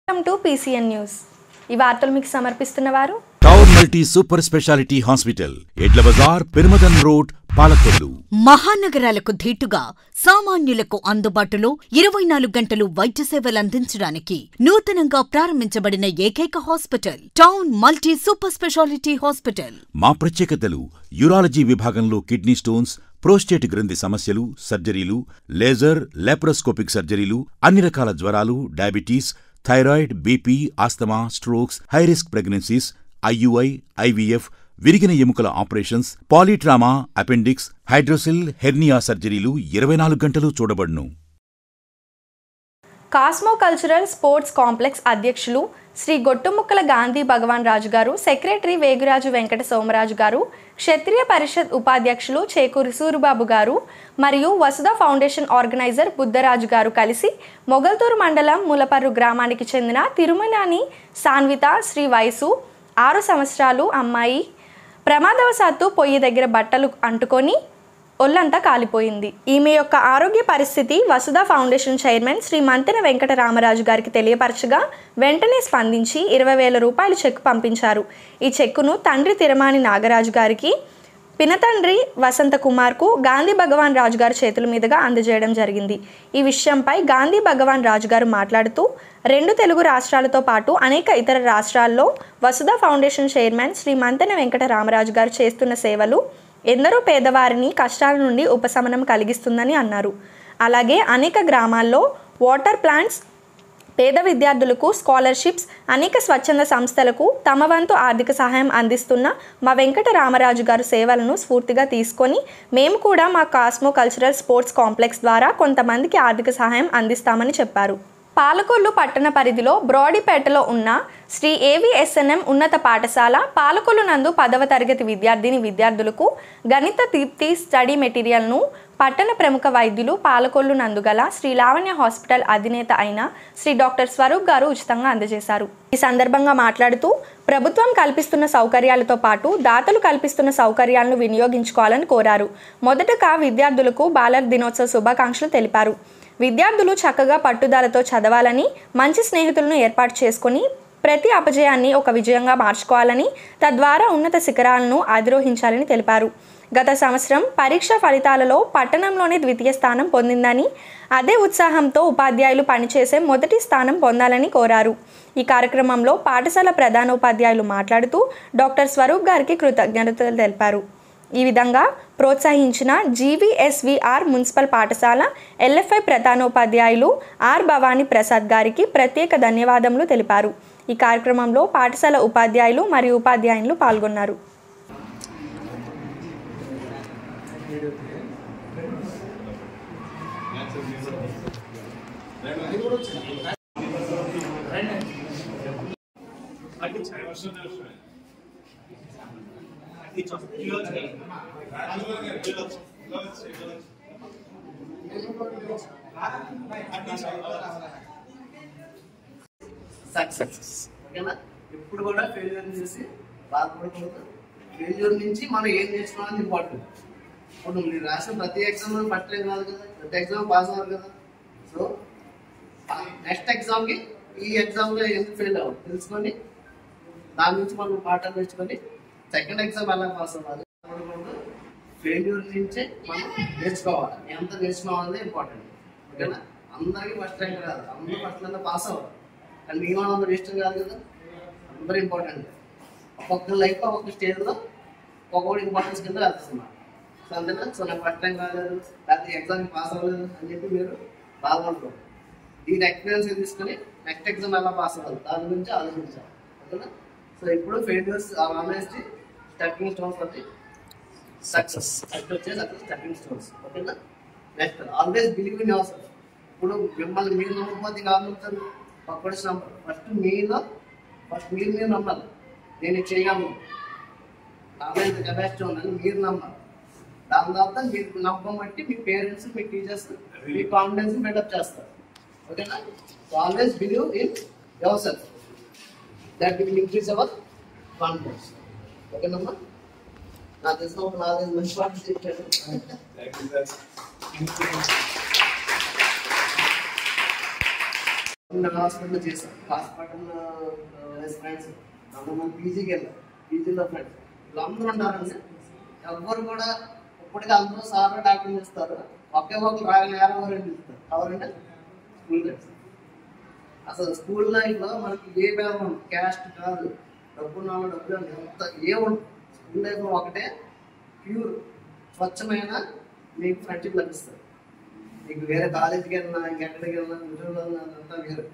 Welcome to PCN news. ఈ వార్తలు మీకు సమర్పిస్తున్నవారు town multi super speciality hospital, Edla Bazar, Perumadan road, Palakollu. మహానగరాలకు ధీటుగా సామాన్యులకు అందుబాటులో 24 గంటలు వైద్య సేవలు అందించడానికి నూతనంగా ప్రారంభించబడిన ఏకైక hospital town multi super speciality hospital. మా ప్రత్యేకతలు: యూరాలజీ విభాగంలో కిడ్నీ స్టోన్స్, ప్రోస్టేట్ గ్రంథి సమస్యలు, సర్జరీలు, లేజర్, లాప్రోస్కోపిక్ సర్జరీలు, అన్ని రకాల జ్వరాలు, diabetes, thyroid, BP, asthma, strokes, high risk pregnancies, IUI, IVF, విరిగిన ఎముకల operations, polytrauma, appendix, hydrocele, hernia సర్జరీలు 24 గంటలు చూడబడును. కాస్మో కల్చరల్ స్పోర్ట్స్ కాంప్లెక్స్ అధ్యక్షులు శ్రీ గొట్టుముక్కల గాంధీ భగవాన్ రాజు గారు, సెక్రటరీ వేగురాజు వెంకట సోమరాజు గారు, క్షత్రియ పరిషత్ ఉపాధ్యక్షులు చేకూరి సూరిబాబు గారు మరియు వసుధ ఫౌండేషన్ ఆర్గనైజర్ బుద్ధరాజు గారు కలిసి మొగల్తూరు మండలం ములపర్రు గ్రామానికి చెందిన తిరుమలాని సాన్విత శ్రీ వయసు 6 సంవత్సరాలు అమ్మాయి ప్రమాదవశాత్తు పొయ్యి దగ్గర బట్టలు అంటుకొని ఒళ్ళంతా కాలిపోయింది. ఈమె యొక్క ఆరోగ్య పరిస్థితి వసుధ ఫౌండేషన్ చైర్మన్ శ్రీ మంతెన వెంకట రామరాజు గారికి తెలియపరచగా వెంటనే స్పందించి 20,000 రూపాయలు చెక్కు పంపించారు. ఈ చెక్కును తండ్రి తిరుమాని నాగరాజు గారికి, పినతండ్రి వసంత కుమార్కు గాంధీ భగవాన్ రాజు గారి చేతుల మీదుగా అందజేయడం జరిగింది. ఈ విషయంపై గాంధీ భగవాన్ రాజు గారు మాట్లాడుతూ 2 తెలుగు రాష్ట్రాలతో పాటు అనేక ఇతర రాష్ట్రాల్లో వసుధ ఫౌండేషన్ చైర్మన్ శ్రీ మంతెన వెంకట రామరాజు గారు చేస్తున్న సేవలు ఎందరో పేదవారిని కష్టాల నుండి ఉపశమనం కలిగిస్తుందని అన్నారు. అలాగే అనేక గ్రామాల్లో వాటర్ ప్లాంట్స్, పేద విద్యార్థులకు స్కాలర్షిప్స్, అనేక స్వచ్ఛంద సంస్థలకు తమ వంతు ఆర్థిక సహాయం అందిస్తున్న మా వెంకట రామరాజు గారు సేవలను స్ఫూర్తిగా తీసుకొని మేము కూడా మా కాస్మో కల్చరల్ స్పోర్ట్స్ కాంప్లెక్స్ ద్వారా కొంతమందికి ఆర్థిక సహాయం అందిస్తామని చెప్పారు. పాలకొల్లు పట్టణ పరిధిలో బ్రాడీపేటలో ఉన్న శ్రీ ఏవిఎస్ఎన్ఎం ఉన్నత పాఠశాల పాలకొల్లు నందు 10వ తరగతి విద్యార్థులకు గణిత దీప్తి స్టడీ మెటీరియల్ను పట్టణ ప్రముఖ వైద్యులు పాలకొల్లు నందు గల శ్రీ లావణ్య హాస్పిటల్ అధినేత అయిన శ్రీ డాక్టర్ స్వరూప్ గారు ఉచితంగా అందజేశారు. ఈ సందర్భంగా మాట్లాడుతూ ప్రభుత్వం కల్పిస్తున్న సౌకర్యాలతో పాటు దాతలు కల్పిస్తున్న సౌకర్యాలను వినియోగించుకోవాలని కోరారు. మొదటగా విద్యార్థులకు బాలల దినోత్సవ శుభాకాంక్షలు తెలిపారు. విద్యార్థులు చక్కగా పట్టుదలతో చదవాలని, మంచి స్నేహితులను ఏర్పాటు చేసుకుని ప్రతి అపజయాన్ని ఒక విజయంగా మార్చుకోవాలని, తద్వారా ఉన్నత శిఖరాలను అధిరోహించాలని తెలిపారు. గత సంవత్సరం పరీక్ష ఫలితాలలో పట్టణంలోనే ద్వితీయ స్థానం పొందిందని, అదే ఉత్సాహంతో ఉపాధ్యాయులు పనిచేసే మొదటి స్థానం పొందాలని కోరారు. ఈ కార్యక్రమంలో పాఠశాల ప్రధానోపాధ్యాయులు మాట్లాడుతూ డాక్టర్ స్వరూప్ గారికి కృతజ్ఞతలు తెలిపారు. ఈ విధంగా ప్రోత్సహించిన జీవీఎస్వీఆర్ మున్సిపల్ పాఠశాల ఎల్ఎఫ్ఐ ప్రధానోపాధ్యాయులు ఆర్ భవానీ ప్రసాద్ గారికి ప్రత్యేక ధన్యవాదములు తెలిపారు. ఈ కార్యక్రమంలో పాఠశాల ఉపాధ్యాయులు మరియు ఉపాధ్యాయులు పాల్గొన్నారు. సక్సెస్ ఓకేనా. ఇప్పుడు కూడా ఫెయిల్యూర్ చేసి బాధపడకూడదు. ఫెయిల్యూర్ నుంచి మనం ఏం నేర్చుకోవాలని ఇంపార్టెంట్. ఇప్పుడు మీరు రాసిన ప్రతి ఎగ్జామ్ ఫస్ట్ ర్యాంక్ కాదు కదా, ప్రతి ఎగ్జామ్ పాస్ అవ్వాలి కదా. సో నెక్స్ట్ ఎగ్జామ్కి ఈ ఎగ్జామ్లో ఎందుకు ఫెయిల్ అవ్వాలి తెలుసుకొని దాని నుంచి మనం పాఠాలు నేర్చుకొని సెకండ్ ఎగ్జామ్ ఎలా పాస్ అవ్వాలి. ఫెయిల్యూర్ నుంచే మనం నేర్చుకోవాలి. ఎంత నేర్చుకోవాలనేది ఇంపార్టెంట్ ఓకేనా. అందరికీ ఫస్ట్ ర్యాంక్ రాదు, అందరూ ఫస్ట్ ర్యాంక్ పాస్ అవ్వాలి. కానీ మిగిలిన అందరూ ఇష్టం కాదు కదా, అందరూ ఇంపార్టెంట్. ఒక్కొక్క లైఫ్ ఒక్కొక్క స్టేజ్లో ఒక్కొక్కటి ఇంపార్టెన్స్ కింద వెళ్తున్నారు. సో అందుకని నాకు ఫస్ట్ ర్యాంక్ రాలేదు, లేకపోతే ఎగ్జామ్కి పాస్ అవ్వలేదు అని చెప్పి మీరు బాధపడకూడదు. దీని ఎక్స్పీరియన్స్ తీసుకొని నెక్స్ట్ ఎగ్జామ్ ఎలా పాస్ అవ్వాలి దాని గురించి ఆలోచించాలి ఓకేనా. సో ఇప్పుడు ఫెయిల్యూర్స్ ఆల్వేస్టీ స్టెప్పింగ్ స్టోన్స్ అది సక్సెస్. నెక్స్ట్ వచ్చేసి అక్కడ స్టెప్పింగ్ స్టోన్స్ ఓకేనా. Next always believe in your self. ఇప్పుడు మిమ్మల్ని మీరు నమ్మకపోతే కాదు పక్కడి నమ్మరు. ఫస్ట్ మీరు నమ్మాలి. నేను చేయగలను, నా మీద కెపాసిటీ ఉందని మీరు నమ్మాలి. దాని తర్వాత మీరు నమ్మకం బట్టి మీ పేరెంట్స్, మీ టీచర్స్ మీ కాన్ఫిడెన్స్ బిల్డప్ చేస్తారు ఓకేనా. So always believe in your self. That will increase hour confidence ఓకేనమ్మా. నా తెలిసిన ఒక 4-5 మంచి పాటలు చెప్పాను. హాస్పిటల్ చేశాం, హాస్పిటల్ ఫ్రెండ్స్ కొంతమంది పీజీకి వెళ్ళారు, పీజీలో ఫ్రెండ్స్ వీళ్ళందరూ ఉంటారండి. ఎవరు కూడా ఇప్పటికీ అందరూ సార్ డాక్టర్ చేస్తారు, ఒకే ఒకరు రాగల ఎవరు పిలుస్తారు. ఎవరంటే స్కూల్ ఫ్రెండ్స్. అసలు స్కూల్ లైఫ్లో మనకి ఏ భేదం క్యాస్ట్ కాదు, డబ్బున్న డబ్బు ఎంత ఏముండదు. స్కూల్ లైఫ్లో ఒకటే ప్యూర్ స్వచ్ఛమైన మీకు ఫ్రెండ్షిప్ లభిస్తుంది. మీకు వేరే కాలేజీకి వెళ్ళినా ఇంకెక్కడికి వెళ్ళినా ఉద్యోగాలు అదంతా వేరు,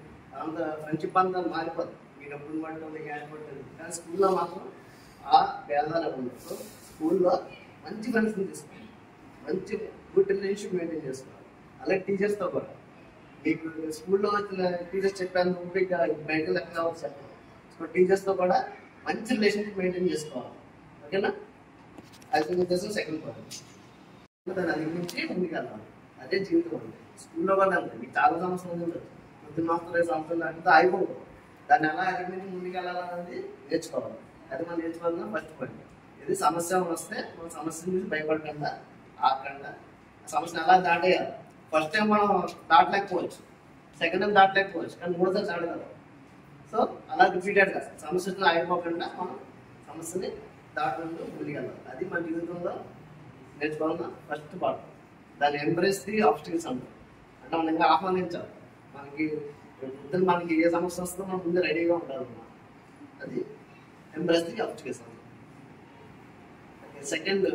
అంత ఫ్రెండ్షిప్ అంతా మారిపోతుంది. మీ డబ్బులు పడుతుంది, క్యాష్ పడుతుంది. కానీ స్కూల్లో మాత్రం ఆ భేదాలు ఉండదు. సో స్కూల్లో మంచి ఫ్రెండ్స్ని తీసుకోవాలి, మంచి గుడ్ రిలేషన్షిప్ మెయింటైన్ చేసుకోవాలి. అలాగే టీచర్స్తో కూడా మీకు స్కూల్లో వచ్చిన టీచర్స్ చెప్పాను ఇంకా బయట లెక్క కావచ్చు చెప్పాలి. సో టీచర్స్తో కూడా మంచి రిలేషన్షిప్ మెయింటైన్ చేసుకోవాలి. ఓకేనా? అది ఉద్దేశం సెకండ్ పాయింట్. దాన్ని అధిగమించి ముందుకు వెళ్ళాలి. అదే జీవితం ఉంది. స్కూల్లో కూడా అంతే, మీకు చాలా సంవత్సరాలు ఉండదు, కొద్ది మాత్రం సంవత్సరాలు దాటితే అయిపోకూడదు. దాన్ని ఎలా అధిగమించి ముందుకు వెళ్ళాలనేది నేర్చుకోవాలి. అది మనం నేర్చుకోవాలన్నా ఫస్ట్ పాయింట్. ఇది సమస్య వస్తే మన సమస్య నుంచి భయపడకుండా ఆగకుండా సమస్యను ఎలా దాటేయాలి. ఫస్ట్ టైం మనం దాటలేకపోవచ్చు, సెకండ్ టైం దాటలేకపోవచ్చు, కానీ మూడోసారి దాటగలం. సో అలా రిపీటెడ్గా సమస్య ఆగిపోకుండా మనం సమస్యని దాటుకుంటూ ముందుకెళ్ళాలి. అది మన జీవితంలో నేర్చుకోవాలన్న ఫస్ట్ పార్ట్. దాన్ని ఎంబ్రేస్ ది ఆబ్స్టికల్స్ అంటారు. అంటే మనం ఇంకా ఆహ్వానించాలి. మనకి ఏ సమస్య వస్తుందో మనం ముందు రెడీగా ఉండాలన్నమాట. అది ఎంబ్రేస్ ది ఆబ్స్టికల్స్ అంటారు. సెకండ్,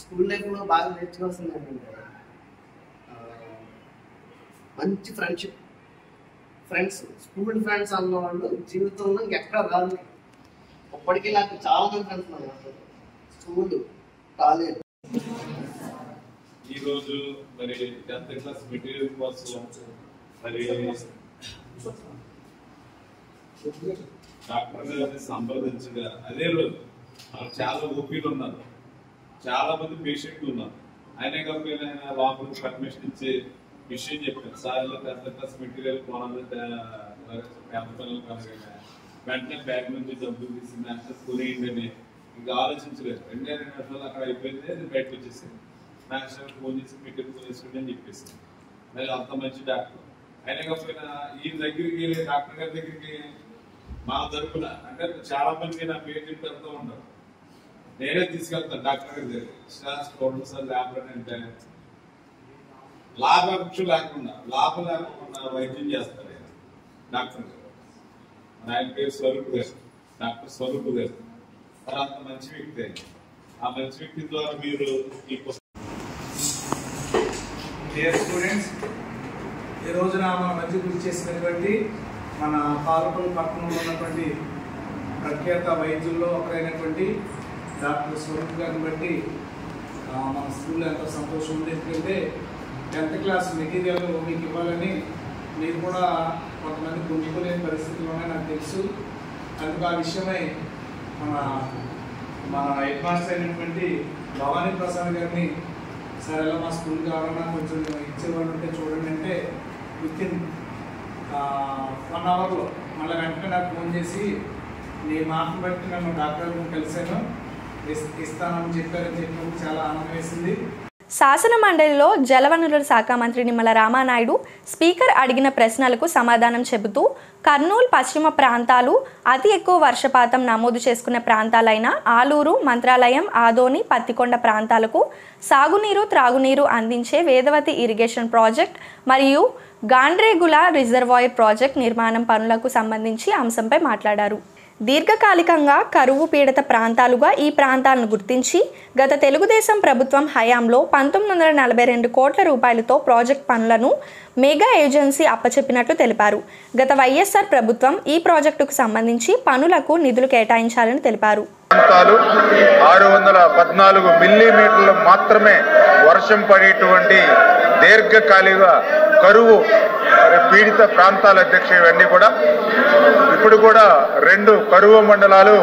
స్కూల్ లైఫ్లో బాగా నేర్చుకోవాల్సింది ఏంటంటే మంచి ఫ్రెండ్షిప్. ఫ్రెండ్స్, స్కూల్ ఫ్రెండ్స్ అన్నవాళ్ళు జీవితంలో ఇంకెక్కడ రాదు. ఇప్పటికీ నాకు చాలా మంది ఫ్రెండ్స్ ఉన్నారు స్కూల్, కాలేజ్. ఈరోజు మరి 10th క్లాస్ మెటీరియల్ కోసం మరి డాక్టర్ గారిని సంప్రదించగా అదే రోజు మనకు చాలా ఓపీలు ఉన్నారు, చాలా మంది పేషెంట్లు ఉన్నారు. ఆయనే కాకపోయినా ఆయన లోపలికి పర్మిషన్ ఇచ్చి విషయం చెప్పారు. సార్ 10th క్లాస్ మెటీరియల్ కొనాలి పేద పిల్లలు కనుక వెంటనే బ్యాగ్ నుంచి డబ్బులు తీసి వెంటనే కొనేయండి. ఇంకా ఆలోచించలేదు. 2 నిమిషాలు అక్కడ అయిపోయింది, అది బయటకు వచ్చేసింది. నాకు ఫోన్ చేసి మెటీరియల్ కొనేసుకోండి అని చెప్పేసి. మరి అంత మంచి డాక్టర్. అయినా కాకపోయినా ఈ దగ్గరికి డాక్టర్ గారి దగ్గరికి మా తరపున అంటే చాలా మంది నా పేషెంట్ వెళ్తూ ఉంటారు. నేనే తీసుకెళ్తాను డాక్టర్ గారి దగ్గర. సార్ ల్యాబ్ అంటే లాభాపేక్ష లేకుండా లాభం లేకుండా వైద్యం చేస్తారు డాక్టర్ గారు. ఆయన పేరు స్వరూప్ గారు, డాక్టర్ స్వరూప్ గారు. మరి అంత మంచి వ్యక్తి. ఆ మంచి వ్యక్తి ద్వారా మీరు ఈ స్టూడెంట్స్, ఈ రోజున మన మధ్య గురి చేసినటువంటి మన పాలకొల్లు పట్టణంలో ఉన్నటువంటి ప్రఖ్యాత వైద్యుల్లో ఒకరైనటువంటి డాక్టర్ స్వరూప్ గారిని బట్టి మన స్కూల్లో ఎంతో సంతోషం ఉంది. ఎందుకంటే 10th క్లాస్ మెటీరియల్ మీకు ఇవ్వాలని మీరు కూడా కొంతమంది పుంజుకోలేని పరిస్థితుల్లోనే నాకు తెలుసు. అందుకు ఆ విషయమై మన హెడ్ మాస్టర్ అయినటువంటి భవానీ ప్రసాద్ గారిని సార్ ఎలా మా స్కూల్కి కావాలన్నా కొంచెం ఇచ్చేవాళ్ళు ఉంటే చూడండి అంటే వితిన్ 1 అవర్లో మళ్ళీ వెంటనే నాకు ఫోన్ చేసి నీ మాటను బట్టి నన్ను డాక్టర్ని కలిశాను, ఇస్తానని చెప్పారని చెప్పినప్పుడు చాలా ఆనందం వేసింది. శాసన మండలిలో జలవనరుల శాఖ మంత్రి నిమ్మల రామానాయుడు స్పీకర్ అడిగిన ప్రశ్నలకు సమాధానం చెబుతూ కర్నూలు పశ్చిమ ప్రాంతాలు అతి ఎక్కువ వర్షపాతం నమోదు చేసుకున్న ప్రాంతాలైన ఆలూరు, మంత్రాలయం, ఆదోని, పత్తికొండ ప్రాంతాలకు సాగునీరు, త్రాగునీరు అందించే వేదవతి ఇరిగేషన్ ప్రాజెక్ట్ మరియు గాండ్రేగుల రిజర్వాయర్ ప్రాజెక్ట్ నిర్మాణం పనులకు సంబంధించి అంశంపై మాట్లాడారు. దీర్ఘకాలికంగా కరువు పీడిత ప్రాంతాలుగా ఈ ప్రాంతాలను గుర్తించి గత తెలుగుదేశం ప్రభుత్వం హయాంలో 1942 కోట్ల రూపాయలతో ప్రాజెక్ట్ పనులను మెగా ఏజెన్సీ అప్పచెప్పినట్లు తెలిపారు. గత వైఎస్ఆర్ ప్రభుత్వం ఈ ప్రాజెక్టుకు సంబంధించి పనులకు నిధులు కేటాయించాలని తెలిపారు. 614 మిల్లీమీటర్లు మాత్రమే వర్షం పడేటువంటి దీర్ఘకాలిక కరువు పీడిత ప్రాంతాల అధ్యక్ష ఇవన్నీ కూడా ఇప్పుడు కూడా 2 కరువు మండలాలు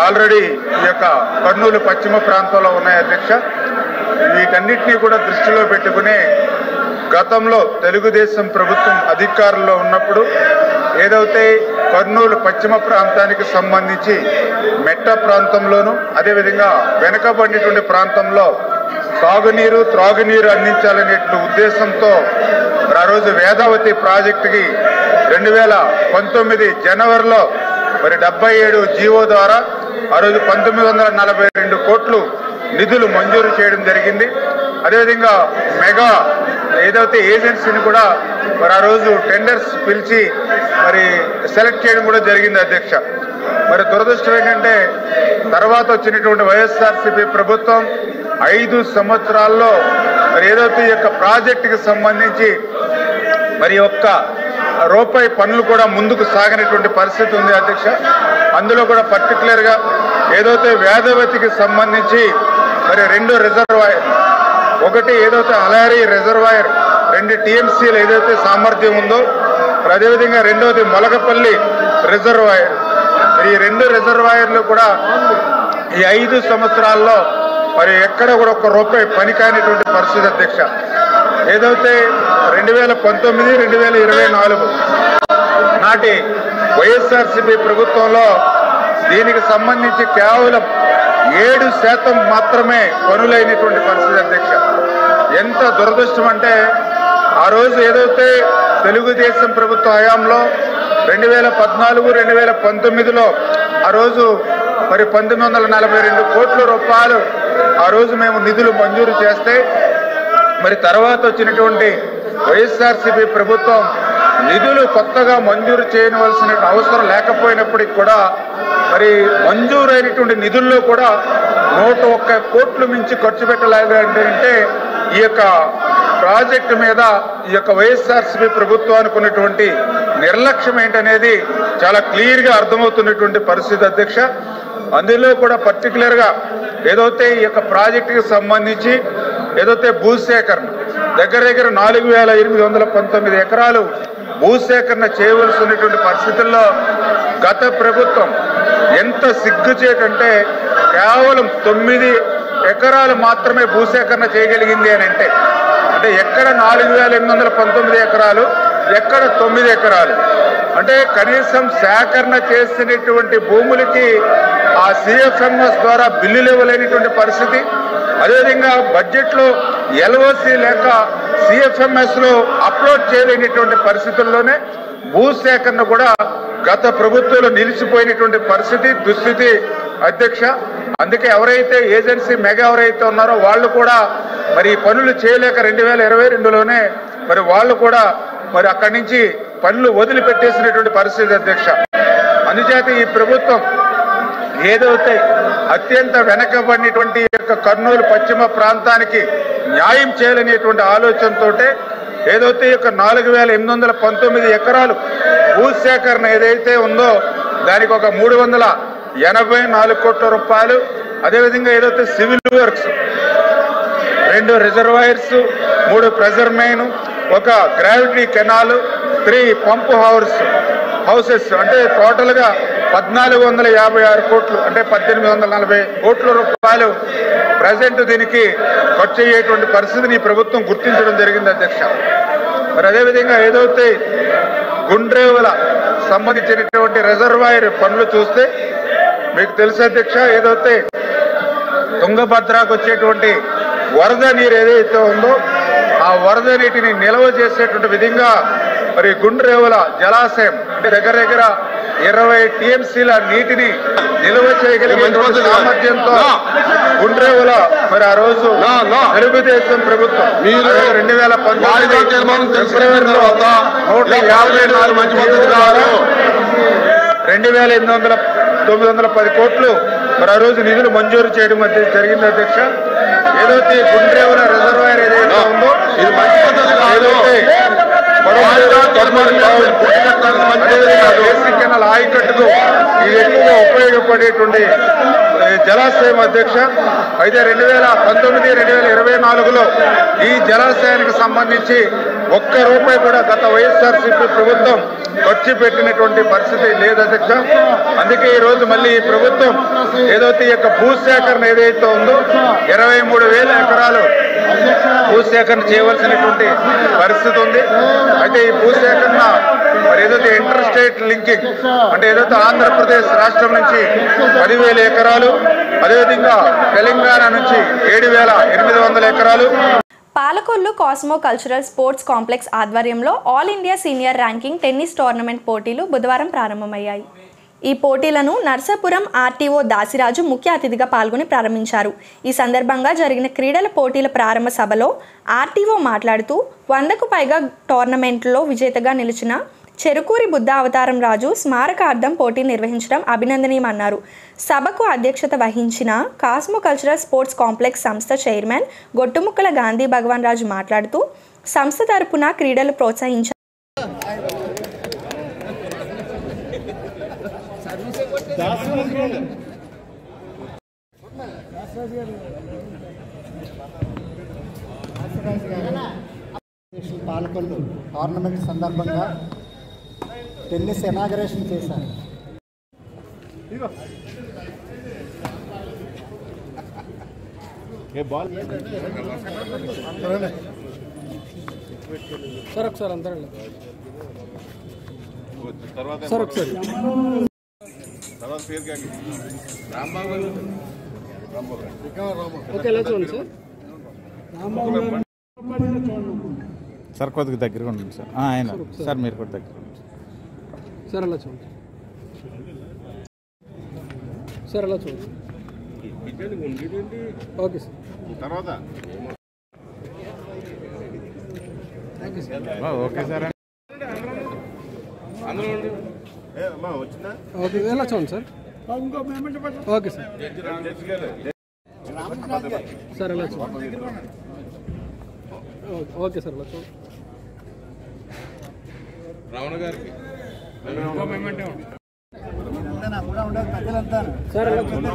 ఆల్రెడీ ఈ యొక్క కర్నూలు పశ్చిమ ప్రాంతంలో ఉన్నాయి అధ్యక్ష. వీటన్నిటినీ కూడా దృష్టిలో పెట్టుకుని గతంలో తెలుగుదేశం ప్రభుత్వం అధికారంలో ఉన్నప్పుడు ఏదైతే కర్నూలు పశ్చిమ ప్రాంతానికి సంబంధించి మెట్ట ప్రాంతంలోనూ అదేవిధంగా వెనుకబడినటువంటి ప్రాంతంలో సాగునీరు త్రాగునీరు అందించాలనే ఉద్దేశంతో మరి ఆ రోజు వేదావతి ప్రాజెక్టుకి 2019 జనవరిలో మరి 77 జీవో ద్వారా ఆ రోజు 1942 కోట్లు నిధులు మంజూరు చేయడం జరిగింది. అదేవిధంగా మెగా ఏదైతే ఏజెన్సీని కూడా మరి ఆ రోజు టెండర్స్ పిలిచి మరి సెలెక్ట్ చేయడం కూడా జరిగింది అధ్యక్ష. మరి దురదృష్టం ఏంటంటే తర్వాత వచ్చినటువంటి వైఎస్ఆర్సీపీ ప్రభుత్వం 5 సంవత్సరాల్లో మరి ఏదైతే ఈ యొక్క ప్రాజెక్టుకి సంబంధించి మరి ఒక్క రూపాయి పనులు కూడా ముందుకు సాగినటువంటి పరిస్థితి ఉంది అధ్యక్ష. అందులో కూడా పర్టికులర్గా ఏదైతే వేదవతికి సంబంధించి మరి 2 రిజర్వాయర్, ఒకటి ఏదైతే అలారి రిజర్వాయర్ 2 TMCలు ఏదైతే సామర్థ్యం ఉందో, అదేవిధంగా రెండవది మొలకపల్లి రిజర్వాయర్. మరి ఈ 2 రిజర్వాయర్లు కూడా ఈ 5 సంవత్సరాల్లో మరి ఎక్కడ కూడా ఒక్క రూపాయి పని కానిటువంటి పరిస్థితి అధ్యక్ష. ఏదైతే 2019, 2024 నాటి వైఎస్ఆర్సీపీ ప్రభుత్వంలో దీనికి సంబంధించి కేవలం 7% మాత్రమే పనులైనటువంటి పరిస్థితి అధ్యక్ష. ఎంత దురదృష్టం అంటే ఆ రోజు ఏదైతే తెలుగుదేశం ప్రభుత్వ హయాంలో 2014, 2019లో ఆ రోజు మరి 1942 కోట్ల రూపాయలు ఆ రోజు మేము నిధులు మంజూరు చేస్తే, మరి తర్వాత వచ్చినటువంటి వైఎస్ఆర్సీపీ ప్రభుత్వం నిధులు కొత్తగా మంజూరు చేయవలసిన అవసరం లేకపోయినప్పటికీ కూడా మరి మంజూరైనటువంటి నిధుల్లో కూడా 101 కోట్లు మించి ఖర్చు పెట్టలేదంటే ఈ యొక్క ప్రాజెక్టు మీద ఈ యొక్క వైఎస్ఆర్సీపీ ప్రభుత్వానికి ఉన్నటువంటి నిర్లక్ష్యం ఏంటనేది చాలా క్లియర్గా అర్థమవుతున్నటువంటి పరిస్థితి అధ్యక్ష. అందులో కూడా పర్టికులర్గా ఏదైతే ఈ యొక్క ప్రాజెక్టుకి సంబంధించి ఏదైతే భూసేకరణ దగ్గర 4819 ఎకరాలు భూసేకరణ చేయవలసి ఉన్నటువంటి పరిస్థితుల్లో గత ప్రభుత్వం ఎంత సిగ్గుచేటంటే కేవలం 9 ఎకరాలు మాత్రమే భూసేకరణ చేయగలిగింది అని అంటే ఎక్కడ 4819 ఎకరాలు, ఎక్కడ 9 ఎకరాలు అంటే కనీసం సేకరణ చేసినటువంటి భూములకి ఆ CFMS ద్వారా బిల్లులు ఇవ్వలేనటువంటి పరిస్థితి. అదేవిధంగా బడ్జెట్లో LOC లేక CFMSలో అప్లోడ్ చేయలేనటువంటి పరిస్థితుల్లోనే భూసేకరణ కూడా గత ప్రభుత్వంలో నిలిచిపోయినటువంటి పరిస్థితి, దుస్థితి అధ్యక్ష. అందుకే ఎవరైతే ఏజెన్సీ మెగా ఎవరైతే ఉన్నారో వాళ్ళు కూడా మరి పనులు చేయలేక 2022లోనే మరి వాళ్ళు కూడా మరి అక్కడి నుంచి పనులు వదిలిపెట్టేసినటువంటి పరిస్థితి అధ్యక్ష. అందుచేత ఈ ప్రభుత్వం ఏదైతే అత్యంత వెనకబడినటువంటి యొక్క కర్నూలు పశ్చిమ ప్రాంతానికి న్యాయం చేయాలనేటువంటి ఆలోచనతో ఏదైతే యొక్క 4819 ఎకరాలు భూసేకరణ ఏదైతే ఉందో దానికి ఒక 384 కోట్ల రూపాయలు, అదేవిధంగా ఏదైతే civil works 2 reservoirs, 3 pressure main, ఒక గ్రావిటీ కెనాల్, 3 పంప్ హౌసెస్ అంటే టోటల్గా 1456 కోట్లు అంటే 1840 కోట్ల రూపాయలు ప్రజెంట్ దీనికి ఖర్చు అయ్యేటువంటి పరిస్థితిని ఈ ప్రభుత్వం గుర్తించడం జరిగింది అధ్యక్ష. మరి అదేవిధంగా ఏదైతే గుండ్రేవుల సంబంధించినటువంటి రిజర్వాయర్ పనులు చూస్తే మీకు తెలుసు అధ్యక్ష, ఏదైతే తుంగభద్రకు వచ్చేటువంటి వరద నీరు ఏదైతే ఉందో ఆ వరద నీటిని నిల్వ చేసేటువంటి విధంగా మరి గుండ్రేవుల జలాశయం అంటే దగ్గర 20 TMCల నీటిని నిల్వ చేయగలిగినటువంటి సామర్థ్యంతో గుండ్రేవుల మరి ఆ రోజు తెలుగుదేశం ప్రభుత్వం 2019 ఫిబ్రవరిలో 154,910 కోట్లు మరి ఆ రోజు నిధులు మంజూరు చేయడం జరిగింది అధ్యక్ష. ఏదైతే గుండ్రేవుల రిజర్వాయర్ ఏదైతే ఉందో ఏదైతే కెనాల్ ఆయకట్టుకు ఇది ఎక్కువగా ఉపయోగపడేటువంటి జలాశయం అధ్యక్ష. అయితే 2019, 2024లో ఈ జలాశయానికి సంబంధించి ఒక్క రూపాయి కూడా గత వైఎస్ఆర్సీపీ ప్రభుత్వం ఖర్చు పెట్టినటువంటి పరిస్థితి లేదు అధ్యక్ష. అందుకే ఈ రోజు మళ్ళీ ఈ ప్రభుత్వం ఏదైతే ఈ యొక్క భూసేకరణ ఏదైతే ఉందో 23,000 ఎకరాలు భూసేకరణ చేయవలసినటువంటి పరిస్థితి ఉంది. అయితే ఈ భూసేకరణ మరి ఏదైతే ఇంటర్ స్టేట్ లింకింగ్ అంటే ఏదైతే ఆంధ్రప్రదేశ్ రాష్ట్రం నుంచి 10,000 ఎకరాలు, అదేవిధంగా తెలంగాణ నుంచి 7,800 ఎకరాలు. Palakollu cosmo cultural sports complex ఆధ్వర్యంలో all India senior ranking tennis tournament పోటీలు బుధవారం ప్రారంభమయ్యాయి. ఈ పోటీలను నర్సాపురం ఆర్టీఓ దాసిరాజు ముఖ్య అతిథిగా పాల్గొని ప్రారంభించారు. ఈ సందర్భంగా జరిగిన క్రీడల పోటీల ప్రారంభ సభలో ఆర్టీఓ మాట్లాడుతూ 100కు పైగా టోర్నమెంట్లో విజేతగా నిలిచిన చెరుకూరి బుద్ధ అవతారం రాజు స్మారకార్థం పోటీ నిర్వహించడం అభినందనీయమన్నారు. సభకు అధ్యక్షత వహించిన కాస్మో కల్చరల్ స్పోర్ట్స్ కాంప్లెక్స్ సంస్థ చైర్మన్ గొట్టుముక్కల గాంధీ భగవాన్ రాజు మాట్లాడుతూ సంస్థ తరపున క్రీడలు ప్రోత్సహించారు. పాలకొల్లు టోర్నమెంట్ సందర్భంగా టెన్నిస్ ఇనాగరేషన్ చేశారు. సార్ ఒకసారి అందరూ సార్ ఒకసారి ఓకే ఎలా చూడండి సార్. సార్ కొద్దిగా దగ్గరగా ఉండండి సార్. ఆయన సార్ మీరు కూడా దగ్గర సార్ అలా చూడండి సార్ అలా చూడండి ఓకే సార్. తర్వాత ఓకే సార్ ఓకే ఎలా చూడండి సార్. ఓకే సార్ సార్ ఎలా చూడండి ఓకే సార్ అలా చూడండి. రావణ గారికి సార్ అలా చూడండి.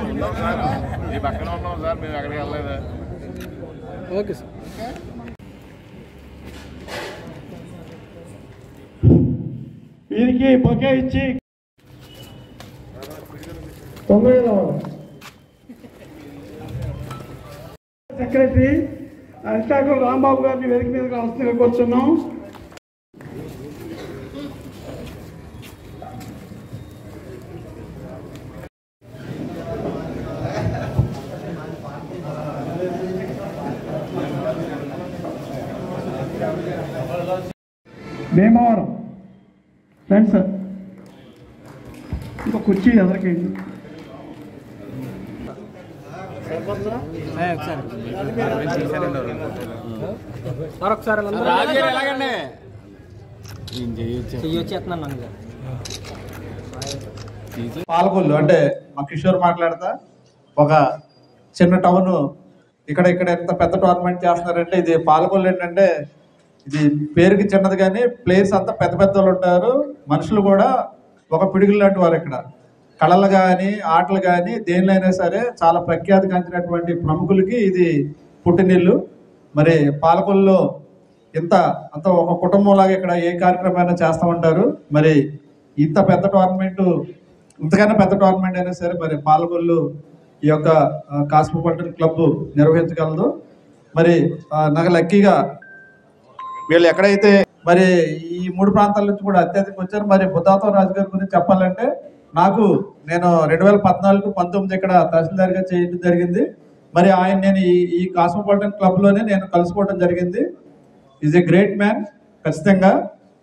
ఈ పక్కన ఉన్నాం సార్, మేము ఎక్కడికి వెళ్ళలేదా. ఓకే సార్ వీరికి బొకే ఇచ్చి 9వ సెక్రటరీ అరిటాకుల రాంబాబు గారిని వేదిక మీదకి రాష్ట్రంగా కూర్చున్నాం. భీమవరం రండి సార్, ఇంకో కుర్చీ ఎదరికండి. సార్ ఒకసారి పాలకొల్లు అంటే మా కిషోర్ మాట్లాడతా, ఒక చిన్న టౌన్ ఇక్కడ ఎంత పెద్ద టోర్నమెంట్ చేస్తున్నారంటే ఇది పాలకొల్లు. ఏంటంటే ఇది పేరుకి చిన్నది కానీ ప్లేయర్స్ అంతా పెద్ద పెద్ద వాళ్ళు ఉంటారు. మనుషులు కూడా ఒక పిడుగులు లాంటి వారు. ఇక్కడ కళలు కానీ ఆటలు కానీ దేనిలో అయినా సరే చాలా ప్రఖ్యాతి గాంచినటువంటి ప్రముఖులకి ఇది పుట్టినిల్లు. మరి పాలకొల్లులో అంత ఒక కుటుంబంలాగా ఇక్కడ ఏ కార్యక్రమాన్ని చేస్తూ ఉంటారు. మరి ఇంత పెద్ద టోర్నమెంట్, ఇంతకన్నా పెద్ద టోర్నమెంట్ అయినా సరే మరి పాలకొల్లు ఈ యొక్క కాస్మోపాలిటన్ క్లబ్ నిర్వహించగలదు. మరి నాకు లక్కీగా వీళ్ళు ఎక్కడైతే మరి ఈ 3 ప్రాంతాల నుంచి కూడా అత్యధికంగా వచ్చారు. మరి బుద్ధావతారం రాజు గారి గురించి చెప్పాలంటే నేను 2014-19 ఇక్కడ తహసీల్దార్గా చేయడం జరిగింది. మరి నేను ఈ కాస్మోపాలిటన్ క్లబ్లోనే నేను కలుసుకోవడం జరిగింది. Is a great man. ఖచ్చితంగా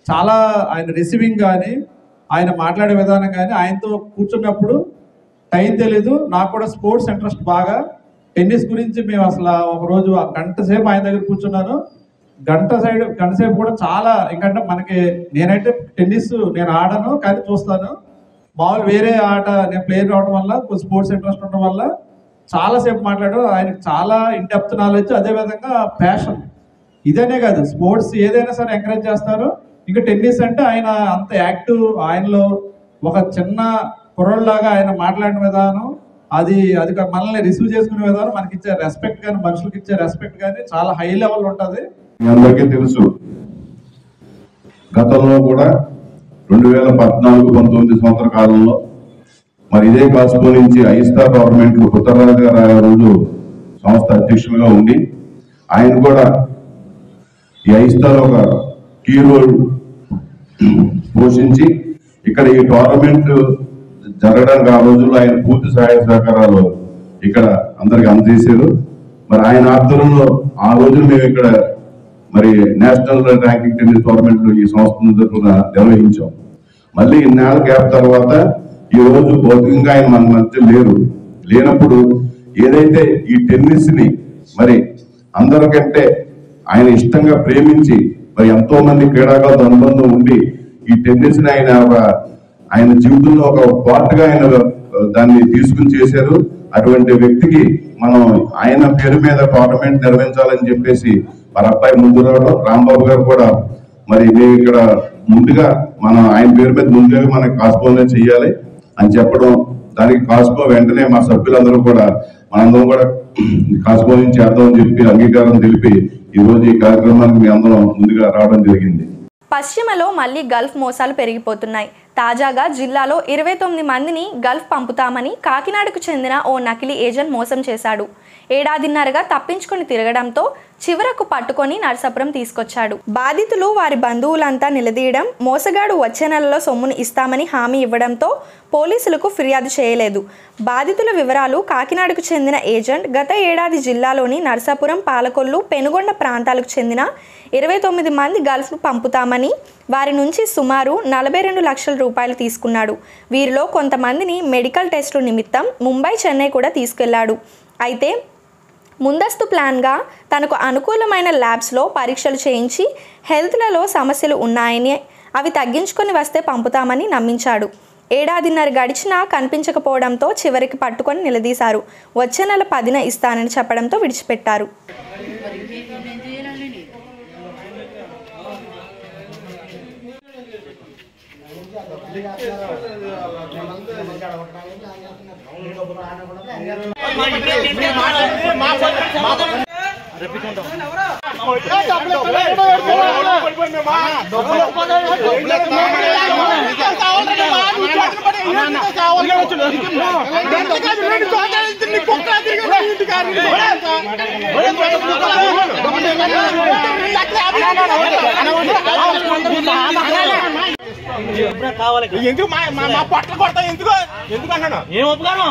చాలా ఆయన రిసీవింగ్ కానీ ఆయన మాట్లాడే విధానం కానీ ఆయనతో కూర్చున్నప్పుడు టైం తెలీదు. నాకు కూడా స్పోర్ట్స్ ఇంట్రెస్ట్ బాగా. టెన్నిస్ గురించి మేము అసలు ఒకరోజు గంట సేపు ఆయన దగ్గర కూర్చున్నాను. గంట సేపు కూడా చాలా, ఎందుకంటే మనకి నేనైతే టెన్నిస్ నేను ఆడను కానీ చూస్తాను. మామూలు వేరే ఆట నేను ప్లేయర్ రావడం వల్ల స్పోర్ట్స్ ఇంట్రెస్ట్ ఉండడం వల్ల చాలాసేపు మాట్లాడు. ఆయనకు చాలా ఇన్డెప్త్ నాలెడ్జ్, అదేవిధంగా ప్యాషన్. ఇదనే కాదు, స్పోర్ట్స్ ఏదైనా సరే ఎంకరేజ్ చేస్తారు. ఇంకా టెన్నిస్ అంటే ఆయన అంత యాక్టివ్. ఆయనలో ఒక చిన్న కుర్రోళ్ళలాగా ఆయన మాట్లాడిన విధానం, అది మనల్ని రిసీవ్ చేసుకునే విధానం, మనకి ఇచ్చే రెస్పెక్ట్ కానీ మనుషులకి ఇచ్చే రెస్పెక్ట్ కానీ చాలా హై లెవెల్ ఉంటుంది. మీ అందరికీ తెలుసు, గతంలో కూడా 2014-19 సంవత్సర కాలంలో మరి ఇదే కాస్కో నుంచి ఐస్టార్ గవర్నమెంట్ ఉత్తరరాజు గారు ఆ రోజు సంస్థ అధ్యక్షులుగా ఉండి ఆయన కూడా ఈ ఐస్టార్ ఒక కీ రోల్ పోషించి ఇక్కడ ఈ టోర్నమెంట్ జరగడానికి ఆ రోజుల్లో ఆయన పూర్తి సహాయ సహకారాలు ఇక్కడ అందరికి అందజేశారు. మరి ఆయన ఆధ్వర్యంలో ఆ రోజు మేము ఇక్కడ మరి నేషనల్ ర్యాంకింగ్ టెన్నిస్ టోర్నమెంట్లు ఈ సంస్థ నిర్వహించాం. మళ్ళీ ఇన్నేళ్ల గ్యాప్ తర్వాత ఈ రోజు భౌతికంగా ఆయన మన మధ్య లేనప్పుడు ఏదైతే ఈ టెన్నిస్ ని మరి అందరికంటే ఆయన ఇష్టంగా ప్రేమించి మరి ఎంతో మంది క్రీడాకారులతో అనుబంధం ఉండి ఈ టెన్నిస్ ని ఆయన జీవితంలో ఒక పార్ట్ గా ఆయన దాన్ని తీసుకుని చేశారు. అటువంటి వ్యక్తికి మనం ఆయన పేరు మీద టోర్నమెంట్ నిర్వహించాలని చెప్పేసి మరి అబ్బాయి ముందు రావడం, రాంబాబు గారు కూడా మరి మేము ఇక్కడ ముందుగా ఆయన పేరు మీద ముందుగా మనకి కాస్పోనే చెయ్యాలి అని చెప్పడం, దానికి కాస్పో వెంటనే మా సభ్యులందరూ కూడా మనందరం కూడా కాస్పో నుంచి చేద్దామని చెప్పి అంగీకారం తెలిపి ఈ రోజు ఈ కార్యక్రమానికి మీ అందరం ముందుగా రావడం జరిగింది. పశ్చిమలో మళ్లీ గల్ఫ్ మోసాలు పెరిగిపోతున్నాయి. తాజాగా జిల్లాలో 29 మందిని గల్ఫ్ పంపుతామని కాకినాడకు చెందిన ఓ నకిలీ ఏజెంట్ మోసం చేశాడు. ఏడాదిన్నరగా తప్పించుకొని తిరగడంతో చివరకు పట్టుకొని నరసాపురం తీసుకొచ్చాడు. బాధితులు వారి బంధువులంతా నిలదీయడం, మోసగాడు వచ్చే నెలలో సొమ్మును ఇస్తామని హామీ ఇవ్వడంతో పోలీసులకు ఫిర్యాదు చేయలేదు. బాధితుల వివరాలు: కాకినాడకు చెందిన ఏజెంట్ గత ఏడాది జిల్లాలోని నరసాపురం, పాలకొల్లు, పెనుగొండ ప్రాంతాలకు చెందిన 29 మంది గల్ఫ్ను పంపుతామని వారి నుంచి సుమారు 42 లక్షల రూపాయలు తీసుకున్నాడు. వీరిలో కొంతమందిని మెడికల్ టెస్టుల నిమిత్తం ముంబై, చెన్నై కూడా తీసుకెళ్లాడు. అయితే ముందస్తు ప్లాన్గా తనకు అనుకూలమైన ల్యాబ్స్లో పరీక్షలు చేయించి హెల్త్లలో సమస్యలు ఉన్నాయని, అవి తగ్గించుకొని వస్తే పంపుతామని నమ్మించాడు. ఏడాదిన్నర గడిచినా కనిపించకపోవడంతో చివరికి పట్టుకొని నిలదీశారు. వచ్చే నెల 10న ఇస్తానని చెప్పడంతో విడిచిపెట్టారు. ఎందుకు మా పట్ల కొడతా? ఎందుకు అన్నాను? ఏం ఒప్పుగాను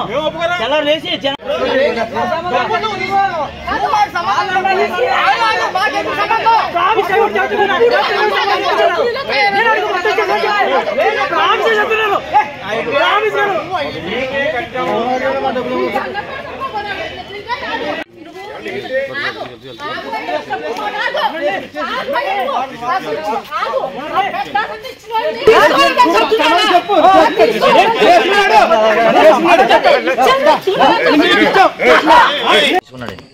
తీసుకున్నాడండి.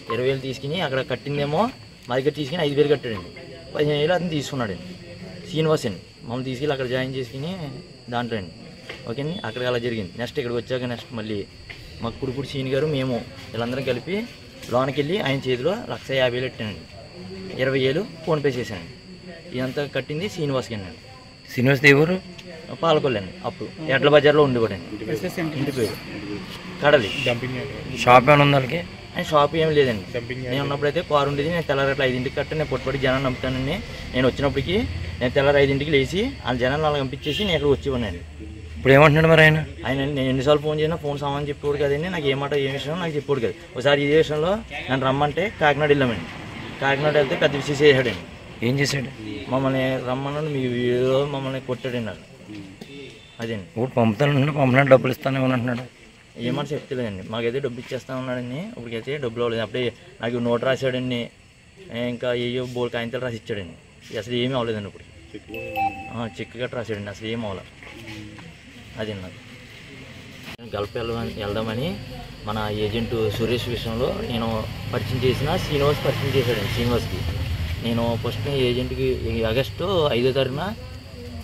20,000 తీసుకుని అక్కడ కట్టిందేమో మా దగ్గర తీసుకుని 5,000 కట్టాడండి. 15,000 అతను తీసుకున్నాడండి. శ్రీనివాస్ అండి మమ్మల్ని తీసుకెళ్ళి అక్కడ జాయిన్ చేసుకుని దాంట్లో అండి. ఓకే అండి, అక్కడికి అలా జరిగింది. నెక్స్ట్ ఇక్కడికి వచ్చాక నెక్స్ట్ మళ్ళీ మా కుడుపుడు సీని గారు మేము వీళ్ళందరం కలిపి లోనికి వెళ్ళి ఆయన చేతిలో 1,50,000 పెట్టానండి. 20,000 ఫోన్పే చేశానండి. ఇదంతా కట్టింది శ్రీనివాస్కి అండి. శ్రీనివాస్ ఎవరు? పాలకొల్లండి. అప్పుడు ఎడ్ల బజార్లో ఉండేవాడండి. ఇంటి పేరు కడలి. షాప్ ఏమైనా ఉంది వాళ్ళకి? షాప్ ఏం లేదండి. నేను ఉన్నప్పుడైతే కారు ఉండేది. నేను తెల్లారట్ల 5ంటికి కట్ట నేను పొట్టుపడి జనాన్ని నమ్ముతానండి. నేను వచ్చినప్పటికి నేను తెల్లారి 5ంటికి లేచి వాళ్ళ జనాన్ని వాళ్ళకి పంపించేసి నేను ఇక్కడ వచ్చేవాడిని. ఇప్పుడు ఏమంటున్నాడు మరి ఆయన? నేను ఎన్నిసార్లు ఫోన్ చేసినా ఫోన్ సామాన్ చెప్పేవాడు కదండి. నాకు ఏ మాట ఏ విషయం నాకు చెప్పేవాడు కదా. ఒకసారి ఇదే విషయంలో నన్ను రమ్మంటే కాకినాడ వెళ్ళామండి. కాకినాడ వెళ్తే పెద్ద విషయం చేసాడండి. ఏం చేశాడు? మమ్మల్ని రమ్మన్నాడు, మీ వీడియో మమ్మల్ని కొట్టాడండి. నాకు అదేండి. ఇప్పుడు పంపుతాను పంపినట్టు డబ్బులు ఇస్తాను ఏమని ఏమని చెప్తలేదండి. మాకైతే డబ్బు ఇచ్చేస్తా ఉన్నాడండి. ఇప్పటికైతే డబ్బులు అవ్వలేదు. అప్పుడే నాకు నోట్ రాశాడండి. ఇంకా ఏయో బోల్ కాయింతలు రాసి ఇచ్చాడండి. అసలు ఏమీ అవ్వలేదండి. ఇప్పుడు చెక్ గట్రా రాశాడండి. అసలు ఏం అవ్వలేదు. అది నాకు గల్ఫ్ వెళ్దామని మన ఏజెంట్ సురేష్ విషయంలో నేను పరిచయం చేసిన శ్రీనివాస్ పరిచయం చేశాడండి. శ్రీనివాస్కి నేను ఫస్ట్ ఏజెంట్కి ఆగస్టు 5వ తారీఖున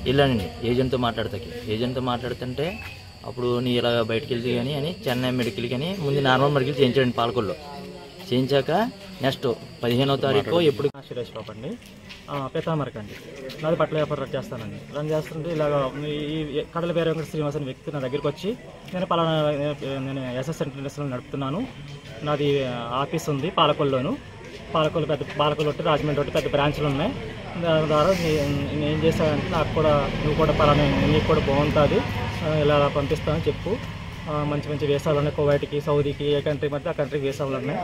వెళ్ళానండి ఏజెంట్తో మాట్లాడుతుంటే అప్పుడు నీ ఇలా బయటకు వెళ్తే కానీ అని చెన్నై మెడికల్ కానీ ముందు నార్మల్ మెడికల్ చేయించాడండి పాలకొల్లో. చేయించాక నెక్స్ట్ 15వ తారీఖు ఎప్పుడు సురేష్ బాబు అండి, పెతామరక అండి. నాది బట్టల వ్యాపారం చేస్తానండి. రన్ చేస్తుంటే ఇలాగ ఈ కడల పేరు వెంకట శ్రీనివాస్ అనే వ్యక్తి నా దగ్గరికి వచ్చి నేను ఎస్ఎస్ ఇంటర్నేషనల్ నడుపుతున్నాను, నాది ఆఫీస్ ఉంది పాలకొల్లోను, పాలకొల్లు రాజమండ్రి పెద్ద బ్రాంచ్లు ఉన్నాయి, దాని ద్వారా నేను ఏం చేశానంటే నాకు కూడా నువ్వు కూడా పలానా నీకు కూడా బాగుంటుంది ఇలా పంపిస్తానని చెప్పు, మంచి మంచి వీసాలు ఉన్నాయి, కువైట్కి, సౌదీకి, ఏ కంట్రీ మధ్య ఆ కంట్రీకి వీసాలు ఉన్నాయి,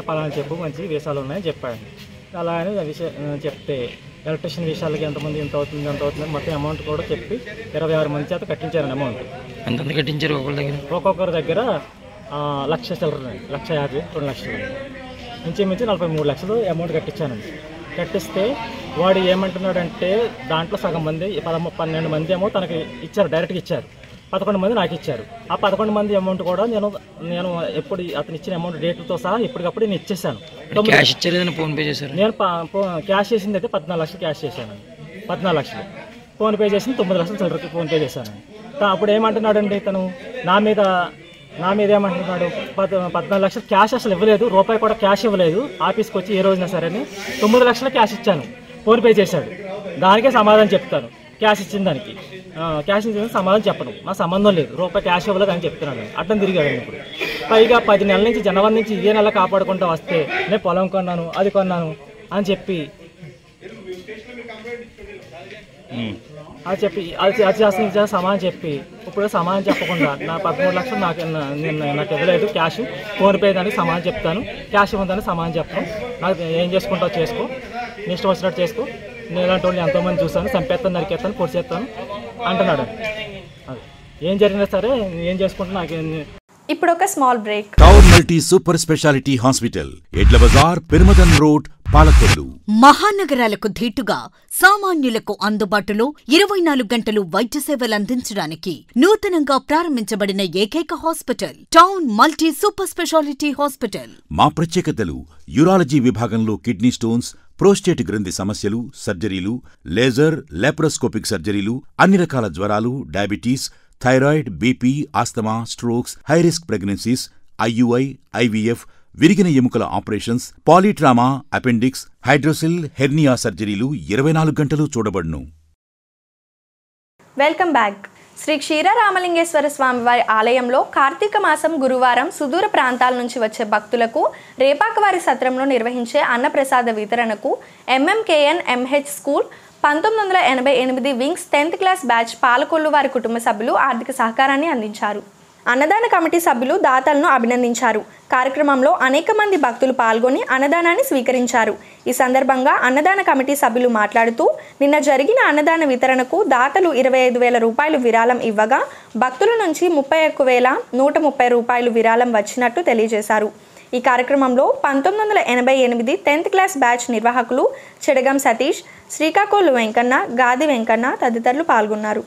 పలానా చెప్పు మంచి వీసాలు ఉన్నాయని చెప్పాడు. అలా అని చెప్తే ఎలక్ట్రిషియన్ విషయాలకి ఎంతమంది ఎంత అవుతుంది మొత్తం అమౌంట్ కూడా చెప్పి 26 మంది చేత కట్టించారండి. అమౌంట్ ఎంత కట్టించారు ఒక్కొక్కరి దగ్గర 1,00,000 చిల్లర, 1,50,000, 2 లక్షలు ఇంచుమించు 43 లక్షలు అమౌంట్ కట్టించానండి. కట్టిస్తే వాడు ఏమంటున్నాడంటే దాంట్లో సగం మంది 12 మంది ఏమో తనకి ఇచ్చారు, డైరెక్ట్గా ఇచ్చారు, 11 మంది నాకు ఇచ్చారు. ఆ 11 మంది అమౌంట్ కూడా నేను ఎప్పుడు అతను ఇచ్చిన అమౌంట్ డేట్లతో సహా ఇప్పటికప్పుడు నేను ఇచ్చేసాను. ఫోన్పే చేశారు. నేను క్యాష్ చేసింది అయితే 14 లక్షలు క్యాష్ చేశాను. 14 లక్షలు ఫోన్పే చేసింది 9 లక్షలు చిల్లరకి ఫోన్పే చేశాను. అప్పుడు ఏమంటున్నాడండి తను నా మీద ఏమంటున్నాడు, 14 లక్షలు క్యాష్ అసలు ఇవ్వలేదు, రూపాయి కూడా క్యాష్ ఇవ్వలేదు, ఆఫీస్కి వచ్చి ఏ రోజున సరే 9 లక్షలు క్యాష్ ఇచ్చాను, ఫోన్పే చేశాడు. దానికే సమాధానం చెప్తాను, క్యాష్ ఇచ్చిన దానికి క్యాష్ ఇచ్చిన సమాధానం చెప్పను, నా సంబంధం లేదు, రూపాయి క్యాష్ ఇవ్వలేదు అని చెప్తున్నాను. అడ్డం తిరిగాడు. ఇప్పుడు పైగా 10 నెలల నుంచి జనవరి నుంచి ఇదే నెల కాపాడుకుంటూ వస్తే నేను పొలం కొన్నాను, అది కొన్నాను అని చెప్పి సమాధానం చెప్పి ఇప్పుడు సమాధానం చెప్పకుండా నా 13 లక్షలు నాకు ఇవ్వలేదు క్యాష్, ఫోన్పే దానికి సమాధానం చెప్తాను, క్యాష్ ఇవ్వదని సమాధానం చెప్తాను, నాకు ఏం చేసుకుంటావు చేసుకో, నీ ఇష్టం వచ్చినట్టు చేసుకో, నేను ఇలాంటి వాళ్ళు ఎంతోమంది చూస్తాను, చంపేస్తాను, నరికేస్తాను, పొడిచేస్తాను అంటున్నాడు. అది ఏం జరిగినా సరే ఏం చేసుకుంటా నాకు. ఇప్పుడు ఒక small break. Town multi super speciality hospital, Edla Bazar, పెర్మదన్ road, Palakollu. మహానగరాలకు ధీటుగా సామాన్యులకు అందుబాటులో 24 గంటలు వైద్య సేవలు అందించడానికి నూతనంగా ప్రారంభించబడిన ఏకైక hospital town multi super speciality hospital. మా ప్రత్యేకతలు: యూరాలజీ విభాగంలో కిడ్నీ స్టోన్స్, ప్రోస్టేట్ గ్రంథి సమస్యలు, సర్జరీలు, లేజర్, లాప్రోస్కోపిక్ సర్జరీలు, అన్ని రకాల జ్వరాలు, diabetes, thyroid, BP, asthma, strokes, high risk pregnancies, IUI, IVF, విరిగిన ఎముకల operations, polytrauma, appendix, hydrocele, hernia సర్జరీలు 24 గంటలు చూడబడును. Welcome back. శ్రీ క్షీరరామలింగేశ్వర స్వామివారి ఆలయంలో కార్తీక మాసం గురువారం సుదూర ప్రాంతాల నుంచి వచ్చే భక్తులకు రేపాకవారి సత్రంలో నిర్వహించే అన్నప్రసాద వితరణకు MMKN MH school 1988 wings 10th class batch Palakollu వారి కుటుంబ సభ్యులు ఆర్థిక సహకారాన్ని అందించారు. అన్నదాన కమిటీ సభ్యులు దాతలను అభినందించారు. కార్యక్రమంలో అనేక మంది భక్తులు పాల్గొని అన్నదానాన్ని స్వీకరించారు. ఈ సందర్భంగా అన్నదాన కమిటీ సభ్యులు మాట్లాడుతూ నిన్న జరిగిన అన్నదాన వితరణకు దాతలు 25,000 రూపాయలు విరాళం ఇవ్వగా భక్తుల నుంచి 31,130 రూపాయలు విరాళం వచ్చినట్టు తెలియజేశారు. ఈ కార్యక్రమంలో 1988 10th క్లాస్ బ్యాచ్ నిర్వాహకులు చెడగం సతీష్, శ్రీకాకోలు వెంకన్న, గాది వెంకన్న తదితరులు పాల్గొన్నారు.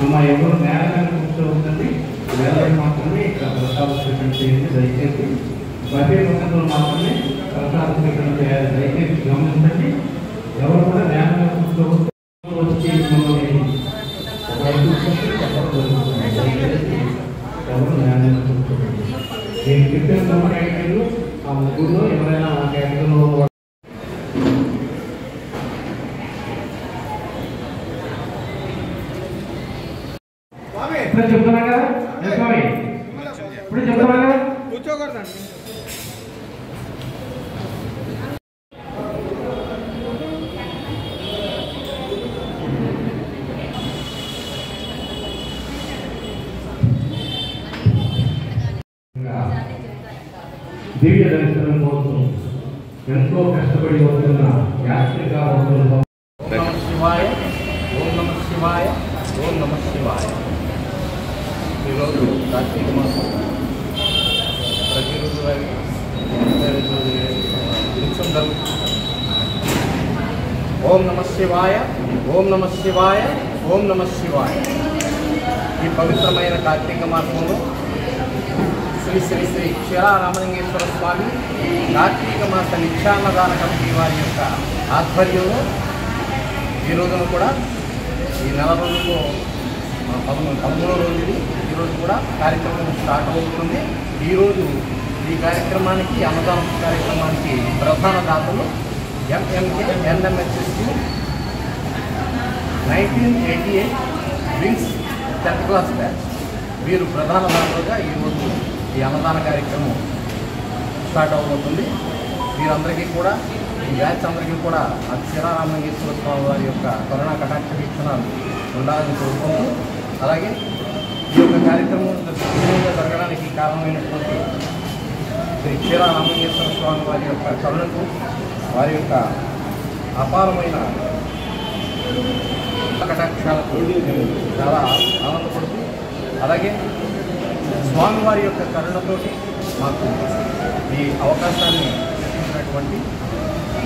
అమ్మ ఎవరు నేల కూర్చో ఉంటుంది, నేల మాత్రమే ఇక్కడ ప్రసాద స్వీకరణ చేయండి. దయచేసి బఫే పద్ధతిలో మాత్రమే ప్రసాద స్వీకరణ చేయాలి. దయచేసి గమనించండి. ఎవరు కూడా నేల మీద కూర్చోవచ్చు. ఎవరు నేల మీద కూర్చోవచ్చు. నేను చెప్పిన 3 కేటగిరీలు ఆ ముగ్గురులో ఎవరైనా ఆ కేటగిరీలో ఇప్పుడు చెప్తున్నా కదా ఇప్పుడు చెప్తున్నా కదా కూర్చోకూడదండి. దివ్య దర్శనం కోసం ఎంతో కష్టపడి వస్తున్న యాత్రిక వస్తున్న శివాయ ఓం నమ శివాయ ఓం నమ శివాయ. ఈరోజు కార్తీక మాసం ప్రతిరోజు జరుగుతుంది. ఓం నమ శివాయ ఓం నమ శివాయ ఓం నమ శివాయ. ఈ పవిత్రమైన కార్తీక మాసంలో శ్రీ శ్రీ శ్రీ క్షీరారామలింగేశ్వర స్వామి కార్తీక మాస నిత్యాన్నదాన కమిటీ వారి యొక్క ఆధ్వర్యంలో ఈ రోజున కూడా ఈ నెల రోజుల్లో 13వ రోజు ఇది. ఈరోజు కూడా కార్యక్రమం స్టార్ట్ అవుతుంది. ఈరోజు ఈ కార్యక్రమానికి అన్నదాన కార్యక్రమానికి ప్రధాన దాతలు MMK NMHSC 1988 wings 10th class batch వీరు ప్రధాన దాతలుగా ఈరోజు ఈ అన్నదాన కార్యక్రమం స్టార్ట్ అవబోతుంది. వీరందరికీ కూడా ఈ బ్యాచ్ అందరికీ కూడా క్షీరారామలింగేశ్వర స్వామి వారి యొక్క కరుణా కటాక్ష వీక్షణాలు ఉండాలని కోరుకుంటూ, అలాగే ఈ యొక్క కార్యక్రమం జరగడానికి కారణమైనటువంటి శ్రీ క్షీరారామలింగేశ్వర స్వామి వారి యొక్క కరుణకు, వారి యొక్క అపారమైన కటాక్షాలకు చాలా ఆనందపడుతూ, అలాగే స్వామివారి యొక్క కరుణతోటి మాకు ఈ అవకాశాన్ని ఇచ్చినటువంటి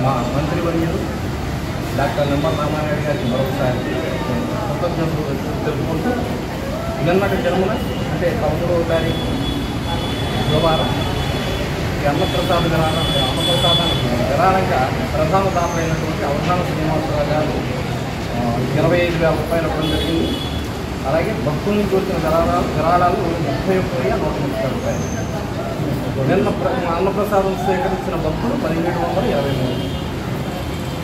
మా మంత్రివర్యులు డాక్టర్ నిమ్మల రామానాయుడు గారికి మరొకసారి కృతజ్ఞతలు తెలుపుకుంటూ, నిన్నటి జన్మన అంటే 11వ తారీఖు గురువారం ఈ అన్నప్రసాదానికి విరాళంగా ప్రధాన దాతలైనటువంటి అవధాన శ్రీనివాసరావు గారు 25,000 రూపాయలు ఇవ్వడం జరిగింది. అలాగే భక్తుల నుంచి వచ్చిన విరాళాలు 31,130 రూపాయలు. నిన్న అన్నప్రసాదం స్వీకరించిన భక్తులు 1723.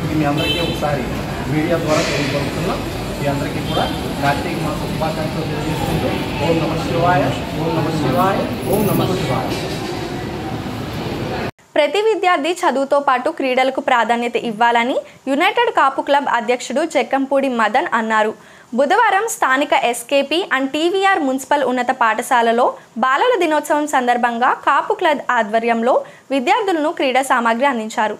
ఇది మీ అందరికీ ఒకసారి మీడియా ద్వారా తెలియపరుస్తున్నాం. మీ అందరికీ కూడా కార్తీక మాస శుభాకాంక్షలు తెలియజేసుకుంటూ ఓం నమ శివాయ ఓం నమ శివాయ ఓం నమ శివాయ. ప్రతి విద్యార్థి చదువుతో పాటు క్రీడలకు ప్రాధాన్యత ఇవ్వాలని యునైటెడ్ కాపు క్లబ్ అధ్యక్షుడు చెక్కంపూడి మదన్ అన్నారు. బుధవారం స్థానిక ఎస్కేపీ అండ్ టీవీఆర్ మున్సిపల్ ఉన్నత పాఠశాలలో బాలల దినోత్సవం సందర్భంగా కాపు క్లబ్ ఆధ్వర్యంలో విద్యార్థులను క్రీడా సామాగ్రి అందించారు.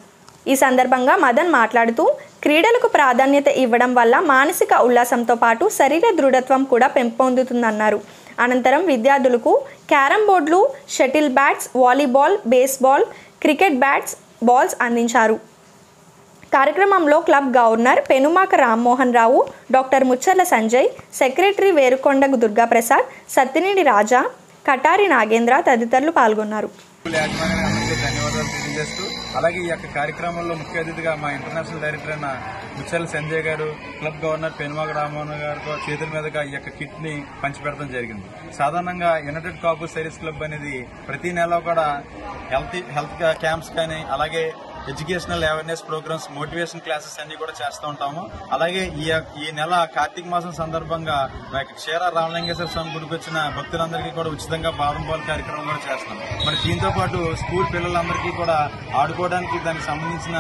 ఈ సందర్భంగా మదన్ మాట్లాడుతూ, క్రీడలకు ప్రాధాన్యత ఇవ్వడం వల్ల మానసిక ఉల్లాసంతో పాటు శరీర దృఢత్వం కూడా పెంపొందుతుందన్నారు. అనంతరం విద్యార్థులకు క్యారమ్ బోర్డులు, shuttle bats, volleyball, baseball, cricket bats, balls అందించారు. కార్యక్రమంలో club governor Penumaka Rammohan Rao, doctor Mucherla Sanjay, secretary Verukonda Durgaprasad, Sattineni రాజా, కటారి నాగేంద్ర తదితరులు పాల్గొన్నారు. ధన్యవాదాలు తెలియజేస్తూ, అలాగే ఈ యొక్క కార్యక్రమంలో ముఖ్య అతిథిగా మా ఇంటర్నేషనల్ డైరెక్టర్ అయిన ముచ్చర్ల సంజయ్ గారు, క్లబ్ గవర్నర్ పెనుమాక రామ్మోహన్ గారు చేతుల మీదుగా ఈ యొక్క కిట్ ని పంచిపెట్టడం జరిగింది. సాధారణంగా యునైటెడ్ కాపు సర్వీస్ క్లబ్ అనేది ప్రతి నెల కూడా హెల్త్ క్యాంప్స్ కానీ, అలాగే educational awareness programmes, motivation classes అన్ని కూడా చేస్తూ ఉంటాము. అలాగే ఈ నెల కార్తీక మాసం సందర్భంగా క్షీర రామలింగేశ్వర స్వామి గుడికి వచ్చిన భక్తులందరికీ కూడా ఉచితంగా బాదం పాలు కార్యక్రమం కూడా చేస్తాం. మరి దీంతో పాటు స్కూల్ పిల్లలందరికీ కూడా ఆడుకోవడానికి దానికి సంబంధించిన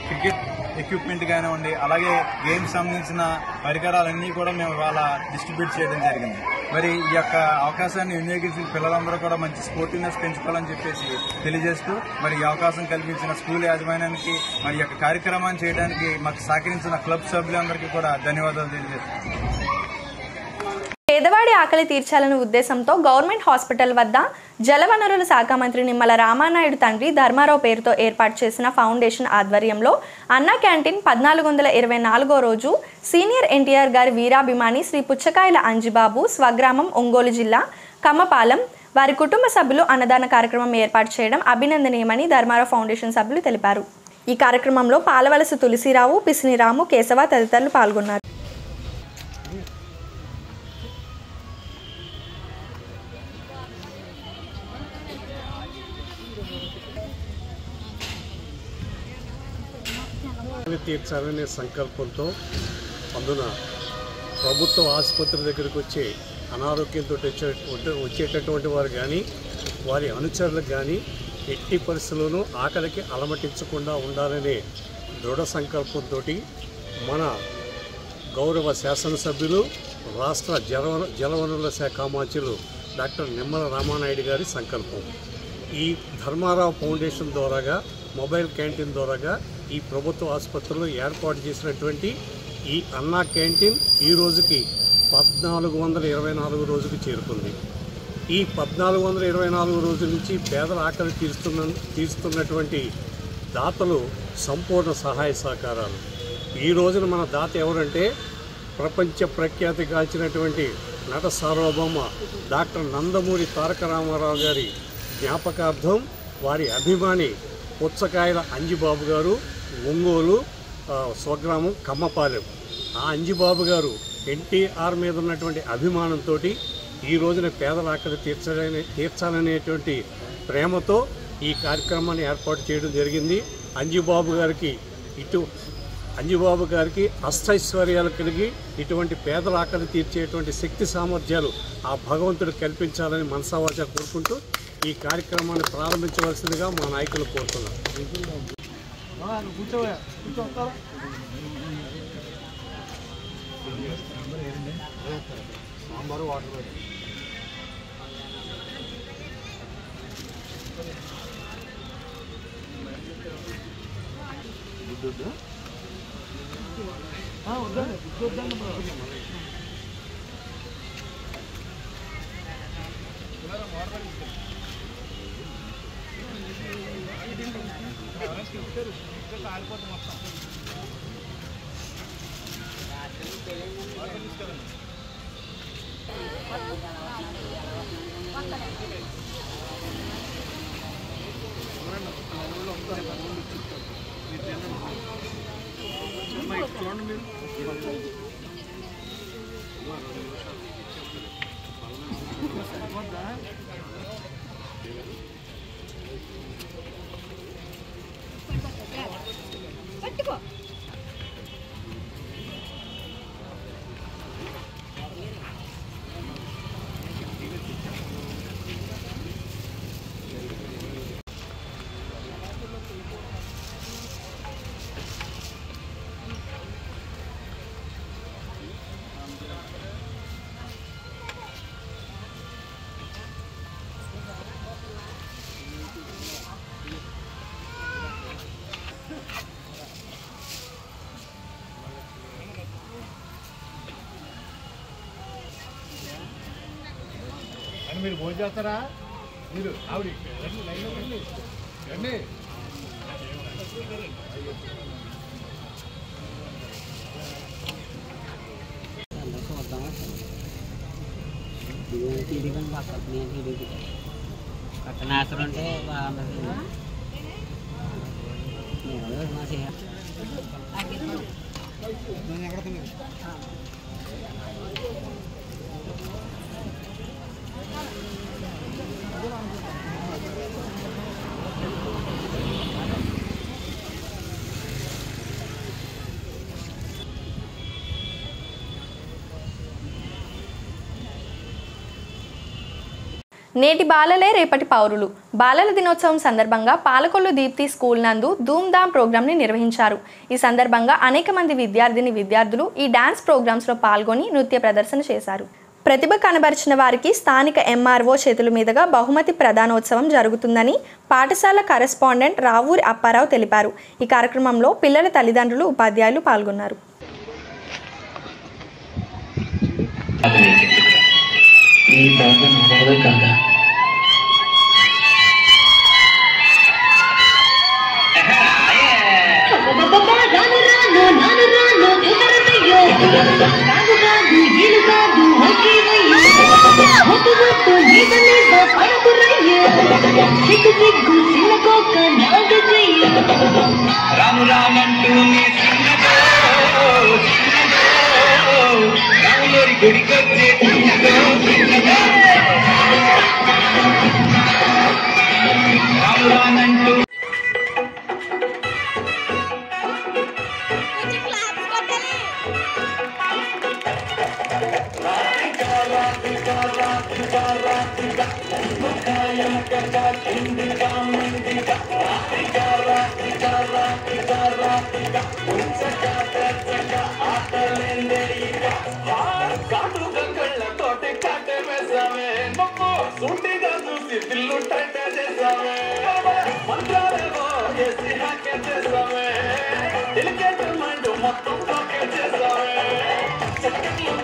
క్రికెట్ ఎక్విప్మెంట్ కానివ్వండి, అలాగే గేమ్స్ సంబంధించిన పరికరాలన్నీ కూడా మేము ఇవాళ డిస్ట్రిబ్యూట్ చేయడం జరిగింది. మరి ఈ యొక్క అవకాశాన్ని వినియోగించిన పిల్లలందరూ కూడా మంచి స్పోర్టివ్నెస్ పెంచుకోవాలని చెప్పేసి తెలియజేస్తూ, మరి ఈ అవకాశం కల్పించిన స్కూల్ యాజమాన్యానికి, మరి ఈ యొక్క కార్యక్రమాన్ని చేయడానికి మాకు సహకరించిన క్లబ్ సభ్యులందరికీ కూడా ధన్యవాదాలు తెలియజేస్తున్నాం. పేదవాడి ఆకలి తీర్చాలనే ఉద్దేశంతో గవర్నమెంట్ హాస్పిటల్ వద్ద జలవనరుల శాఖ మంత్రి నిమ్మల రామానాయుడు తండ్రి ధర్మారావు పేరుతో ఏర్పాటు చేసిన ఫౌండేషన్ ఆధ్వర్యంలో అన్నా క్యాంటీన్ 1424వ రోజు సీనియర్ ఎన్టీఆర్ గారి వీరాభిమాని శ్రీ పుచ్చకాయల అంజిబాబు స్వగ్రామం ఒంగోలు జిల్లా కమ్మపాలెం వారి కుటుంబ సభ్యులు అన్నదాన కార్యక్రమం ఏర్పాటు చేయడం అభినందనీయమని ధర్మారావు ఫౌండేషన్ సభ్యులు తెలిపారు. ఈ కార్యక్రమంలో పాలవలస తులసిరావు, పిసినిరాము, కేశవ తదితరులు పాల్గొన్నారు. తీర్చాలనే సంకల్పంతో అందున ప్రభుత్వ ఆసుపత్రి దగ్గరికి వచ్చి అనారోగ్యంతో వచ్చేటటువంటి వారు కానీ వారి అనుచరులకు కానీ ఎట్టి పరిస్థితుల్లోనూ ఆకలికి అలమటించకుండా ఉండాలనే దృఢ సంకల్పంతో మన గౌరవ శాసనసభ్యులు రాష్ట్ర జలవనరుల శాఖ మంత్రులు డాక్టర్ నిమ్మల రామానాయుడు గారి సంకల్పం. ఈ ధర్మారావు ఫౌండేషన్ ద్వారాగా మొబైల్ క్యాంటీన్ ద్వారాగా ఈ ప్రభుత్వ ఆసుపత్రిలో ఏర్పాటు చేసినటువంటి ఈ అన్నా క్యాంటీన్ ఈ రోజుకి 1424 రోజుకు చేరుకుంది. ఈ 1424 రోజుల నుంచి పేదల ఆకలి తీరుస్తున్నటువంటి దాతలు సంపూర్ణ సహాయ సహకారాలు. ఈ రోజున మన దాత ఎవరంటే ప్రపంచ ప్రఖ్యాతి గాంచినటువంటి నట సార్వభౌమ డాక్టర్ నందమూరి తారక రామారావు గారి జ్ఞాపకార్థం వారి అభిమాని పుచ్చకాయల అంజిబాబు గారు, ఒంగోలు స్వగ్రామం కమ్మపాలెం. ఆ అంజిబాబు గారు ఎన్టీఆర్ మీద ఉన్నటువంటి అభిమానంతో ఈ రోజున పేదల ఆకలి తీర్చాలనేటువంటి ప్రేమతో ఈ కార్యక్రమాన్ని ఏర్పాటు చేయడం జరిగింది. అంజిబాబు గారికి అష్టైశ్వర్యాలు కలిగి ఇటువంటి పేదల ఆకలి తీర్చేటువంటి శక్తి సామర్థ్యాలు ఆ భగవంతుడు కల్పించాలని మనసావాచ కోరుకుంటూ ఈ కార్యక్రమాన్ని ప్రారంభించవలసిందిగా మా నాయకులు కోరుతున్నారు. సాంబారు వాటర్ మీరు భోజనం చేస్తారా? మీరు ఆవిడ రండి. కట్టనాస్తులు ఉంటే నేటి బాలలే రేపటి పౌరులు. బాలల దినోత్సవం సందర్భంగా పాలకొల్లు దీప్తి స్కూల్ నందు ధూమ్ధామ్ ప్రోగ్రాంని నిర్వహించారు. ఈ సందర్భంగా అనేక మంది విద్యార్థులు ఈ డాన్స్ ప్రోగ్రామ్స్లో పాల్గొని నృత్య ప్రదర్శన చేశారు. ప్రతిభ కనబరిచిన వారికి స్థానిక ఎంఆర్ఓ చేతుల మీదుగా బహుమతి ప్రదానోత్సవం జరుగుతుందని పాఠశాల కరెస్పాండెంట్ రావూరి అప్పారావు తెలిపారు. ఈ కార్యక్రమంలో పిల్లల తల్లిదండ్రులు, ఉపాధ్యాయులు పాల్గొన్నారు. రాము రామంటూ రాములోరి గుడికొచ్చే రాము రానంటూ రాత్రి కాటుకళ్ళతోటి కాటే వేసావే నువ్వు సూటిగా చూసి దిల్లు టైట్ చేసావే మంత్రాలేవో చేసి హ్యాకే చేసావే డెలికేట్ మైండ్ మొత్తం బ్లాకే చేసావే చక్కట్లు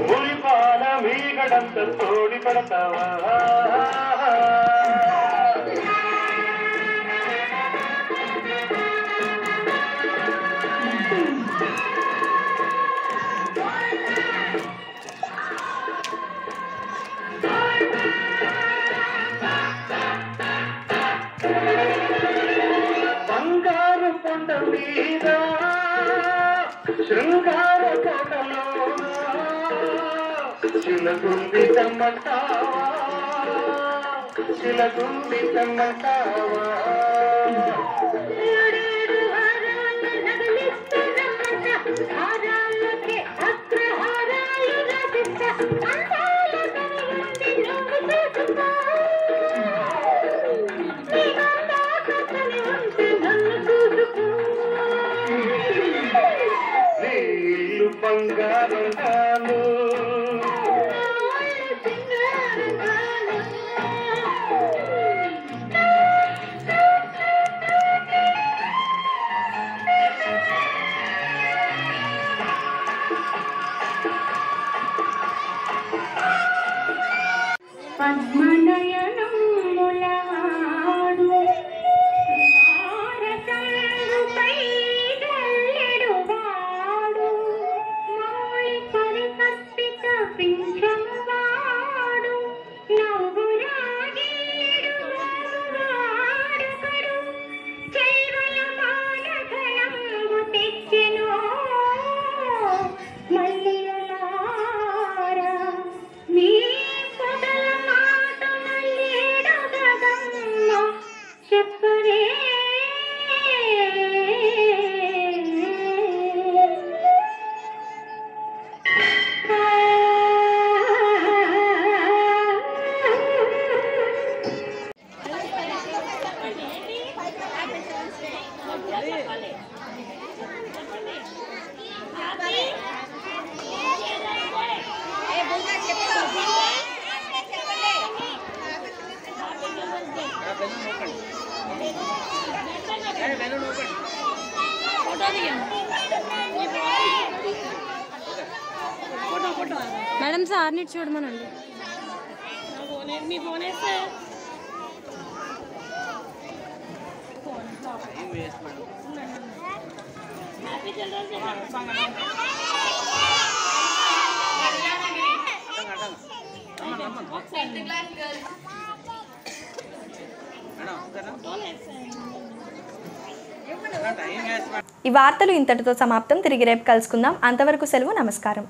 మురిపాల మీగడంత తోడి పడతావా బంగారు కొండ మీద శృంగార కోటలో చిలగుంది తమ్మంటావా చిలగుంది తమ్మంటావా నీళ్ళు బంగారం కాను పద్మనయనం ములవాడు భారతంపై జల్లెడువాడు మౌళి పరికల్పిత పింఛమువాడు నవ్వురాగేడు వాడుకడు చెల్వల మానధనంబు తెచ్చెను మల్లియలారా మీ పొదల మాట మల్లేడు గదమ్మ చెప్పరే మేడం సార్ని చూడమనండి మీ ఫోన్ వేస్తే ఈ వార్తలు ఇంతటితో సమాప్తం. తిరిగి రేపు కలుసుకుందాం. అంతవరకు సెలవు. నమస్కారం.